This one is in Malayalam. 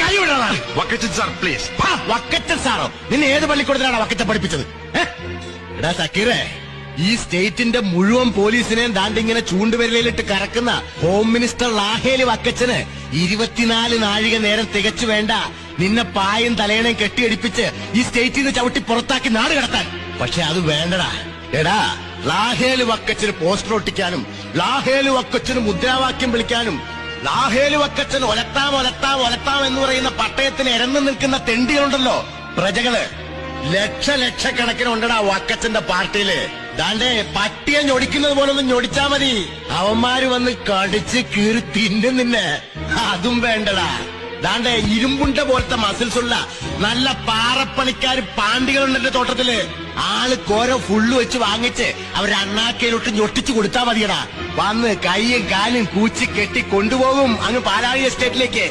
കൈ വിടാനാണ്. Vakkachan sir please. വക്കച്ചൻ സാറോ? നിന്നെ ഏത് പള്ളിക്കൂടത്തിലാണ് വക്കച്ചൻ പഠിപ്പിച്ചത്? എടാ സക്കീറേ, ഈ സ്റ്റേറ്റിന്റെ മുഴുവൻ പോലീസിനെയും ദാണ്ടിങ്ങനെ ചൂണ്ടുവിരലിലിട്ട് കറക്കുന്ന ഹോം മിനിസ്റ്റർ ലാഹേലി വക്കച്ചന് 24 നാഴിക നേരം തികച്ചു വേണ്ട നിന്നെ പായും തലയണയും കെട്ടിയടിപ്പിച്ച് ഈ സ്റ്റേറ്റിൽ നിന്ന് ചവിട്ടി പുറത്താക്കി നാട് കടത്താൻ. പക്ഷെ അത് വേണ്ടടാ. എടാ, ലാഹേലി വക്കച്ചന് പോസ്റ്റർ ഒട്ടിക്കാനും ലാഹേലി വക്കച്ചന് മുദ്രാവാക്യം വിളിക്കാനും ലാഹേലി വക്കച്ചൻ ഒലത്താം ഒലത്താം ഒലത്താം എന്ന് പറയുന്ന പട്ടയത്തിന് ഇരന്നു നിൽക്കുന്ന തെണ്ടികളുണ്ടല്ലോ, പ്രജകള്. ലക്ഷക്കണക്കിന് ഉണ്ടടാ വക്കച്ചന്റെ പാർട്ടിയില്. ദാണ്ടേ പട്ടിയെ ഞൊടിക്കുന്നത് പോലെ ഒന്ന് ഞൊടിച്ചാ മതി, അവന്മാര് വന്ന് കടിച്ച് കീറി തിന്നും നിന്നെ. അതും വേണ്ടടാ. ദാണ്ടേ ഇരുമ്പുണ്ട പോലത്തെ മസിൽസ് ഉള്ള നല്ല പാറപ്പണിക്കാര് പാണ്ടികളുണ്ട് എന്റെ തോട്ടത്തില്. ആൾക്കോരോ ഫുള്ള് വെച്ച് വാങ്ങിച്ച് അവര് അണ്ണാക്കയിലോട്ട് ഞൊട്ടിച്ചു കൊടുത്താ മതിയടാ. വന്ന് കൈയും കാലും കൂച്ചി കെട്ടി കൊണ്ടുപോകും അങ്ങ് പാലാഴി എസ്റ്റേറ്റിലേക്ക്.